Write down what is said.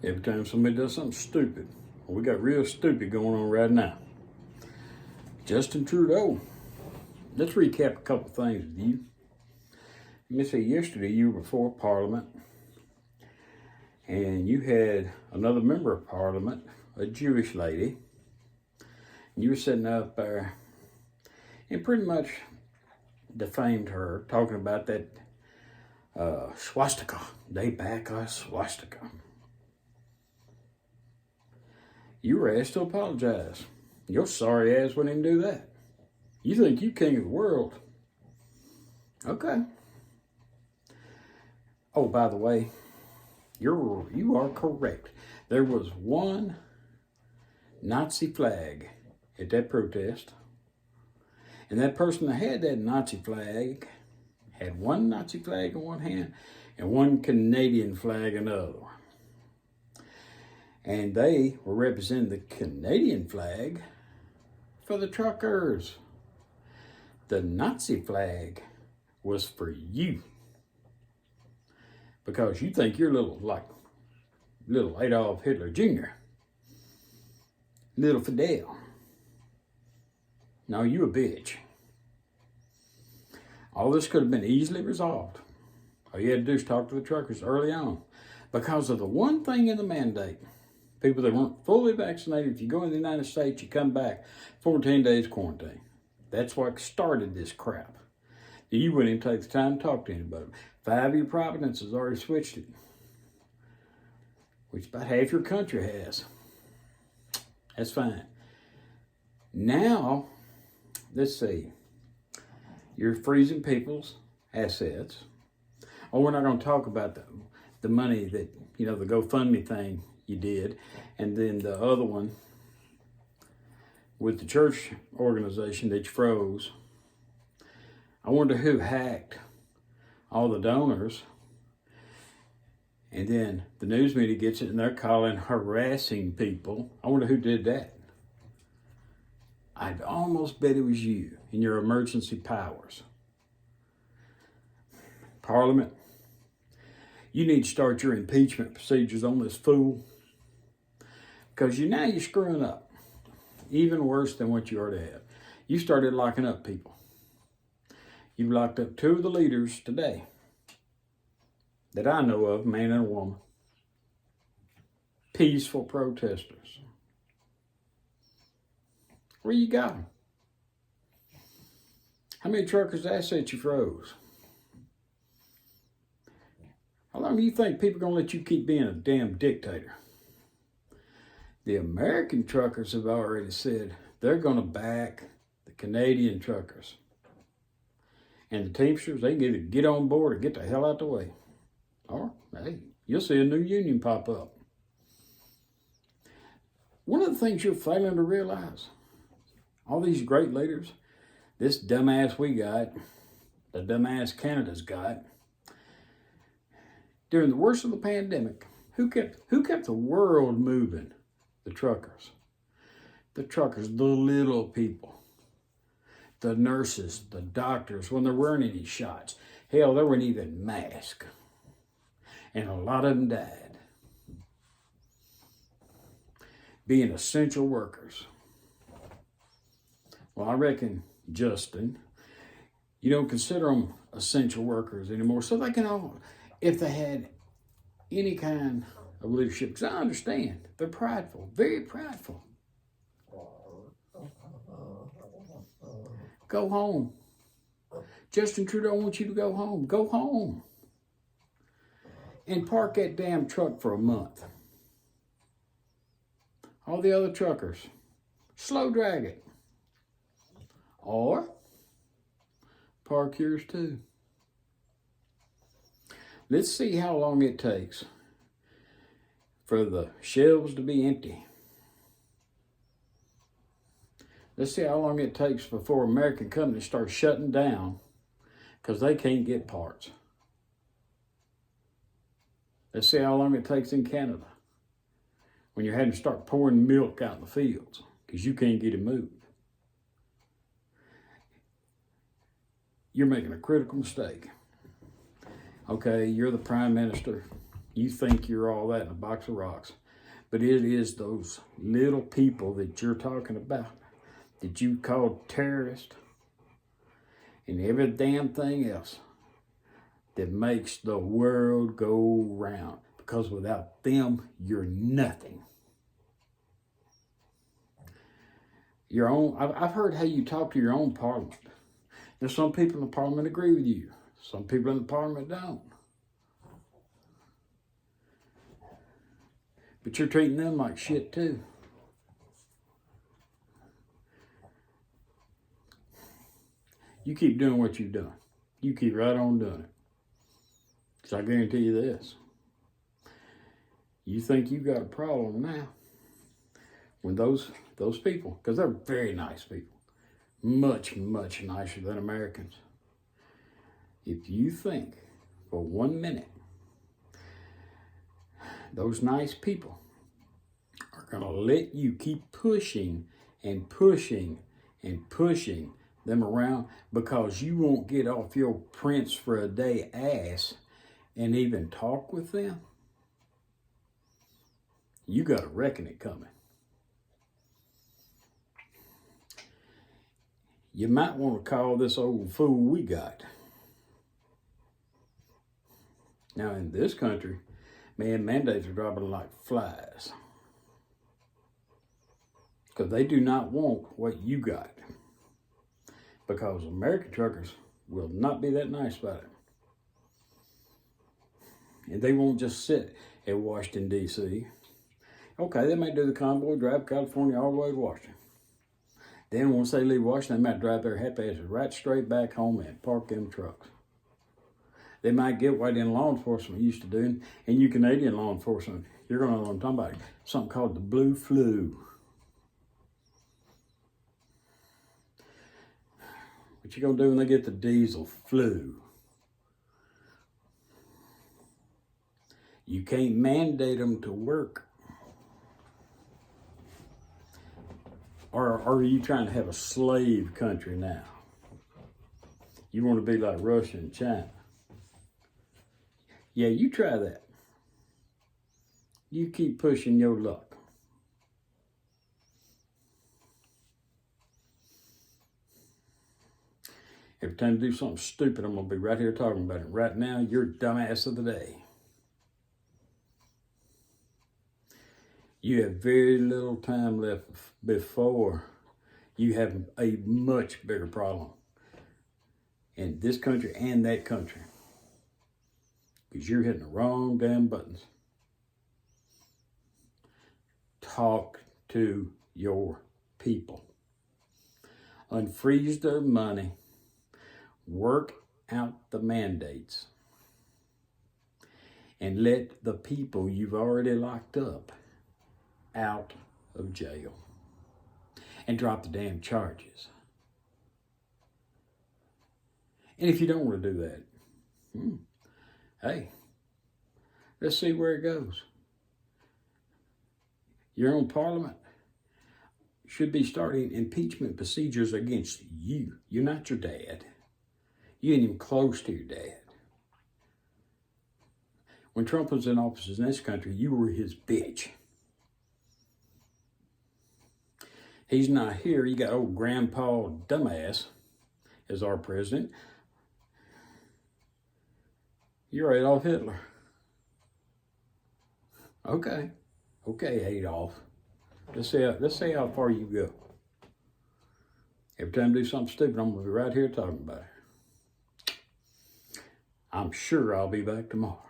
Every time somebody does something stupid, we got real stupid going on right now. Justin Trudeau. Let's recap a couple things with you. Let me see, yesterday you were before Parliament, and you had another member of Parliament, a Jewish lady, and you were sitting up there and pretty much defamed her, talking about that swastika. They back us swastika. You were asked to apologize. Your sorry ass wouldn't even do that. You think you king of the world. Okay. Oh, by the way, you are correct. There was one Nazi flag at that protest. And that person that had that Nazi flag had one Nazi flag in one hand and one Canadian flag in the other. And they were representing the Canadian flag for the truckers. The Nazi flag was for you. Because you think you're little Adolf Hitler Jr. Little Fidel. No, you a bitch. All this could have been easily resolved. All you had to do is talk to the truckers early on. Because of the one thing in the mandate, people that weren't fully vaccinated, if you go in the United States, you come back 14 days quarantine. That's what started this crap. You wouldn't even take the time to talk to anybody. 5 of your provinces has already switched it, which about half your country has. That's fine. Now, let's see. You're freezing people's assets. Oh, we're not going to talk about the money that, the GoFundMe thing you did. And then the other one with the church organization that you froze. I wonder who hacked all the donors. And then the news media gets it and they're calling harassing people. I wonder who did that. I'd almost bet it was you in your emergency powers. Parliament, you need to start your impeachment procedures on this fool. Because now you're screwing up. Even worse than what you already have. You started locking up people. You've locked up 2 of the leaders today that I know of, a man and a woman. Peaceful protesters. Where you got them? How many truckers' assets you froze? How long do you think people are going to let you keep being a damn dictator? The American truckers have already said they're going to back the Canadian truckers. And the Teamsters, they can either get on board or get the hell out the way. Or, hey, you'll see a new union pop up. One of the things you're failing to realize, all these great leaders, this dumbass we got, the dumbass Canada's got, during the worst of the pandemic, who kept the world moving? The truckers. The truckers, the little people. The nurses, the doctors, when there weren't any shots. Hell, there weren't even masks. And a lot of them died. Being essential workers. Well, I reckon, Justin, you don't consider them essential workers anymore. So they can all, if they had any kind of leadership, because I understand, they're prideful, very prideful. Go home. Justin Trudeau wants you to go home. Go home. And park that damn truck for a month. All the other truckers, slow drag it. Or park yours too. Let's see how long it takes for the shelves to be empty. Let's see how long it takes before American companies start shutting down because they can't get parts. Let's see how long it takes in Canada when you're having to start pouring milk out in the fields because you can't get it moved. You're making a critical mistake. Okay, you're the prime minister. You think you're all that in a box of rocks. But it is those little people that you're talking about, that you call terrorists, and every damn thing else that makes the world go round. Because without them, you're nothing. I've heard how you talk to your own parliament. There's some people in the parliament agree with you. Some people in the parliament don't. But you're treating them like shit too. You keep doing what you're doing. You keep right on doing it. Because I guarantee you this. You think you got a problem now. When those people, because they're very nice people, much, much nicer than Americans. If you think for 1 minute those nice people are going to let you keep pushing and pushing and pushing them around because you won't get off your prince for a day ass and even talk with them, you got a reckoning coming. You might want to call this old fool we got. Now in this country, man, mandates are dropping like flies. Because they do not want what you got. Because American truckers will not be that nice about it. And they won't just sit at Washington, D.C. Okay, they may do the convoy, drive California all the way to Washington. Then once they leave Washington, they might drive their happy asses right straight back home and park them trucks. They might get what in law enforcement used to do, and you Canadian law enforcement, you're going to know what I'm talking about, something called the blue flu. What you going to do when they get the diesel flu? You can't mandate them to work. Or are you trying to have a slave country now? You want to be like Russia and China. Yeah, you try that. You keep pushing your luck. Every time you do something stupid, I'm going to be right here talking about it. Right now, you're dumbass of the day. You have very little time left before you have a much bigger problem in this country and that country. Because you're hitting the wrong damn buttons. Talk to your people. Unfreeze their money. Work out the mandates. And let the people you've already locked up out of jail. And drop the damn charges. And if you don't want to do that, hey, let's see where it goes. Your own parliament should be starting impeachment procedures against you. You're not your dad. You ain't even close to your dad. When Trump was in office in this country, you were his bitch. He's not here. You got old grandpa dumbass as our president. You're Adolf Hitler. Okay, Adolf. Let's see how far you go. Every time I do something stupid, I'm going to be right here talking about it. I'm sure I'll be back tomorrow.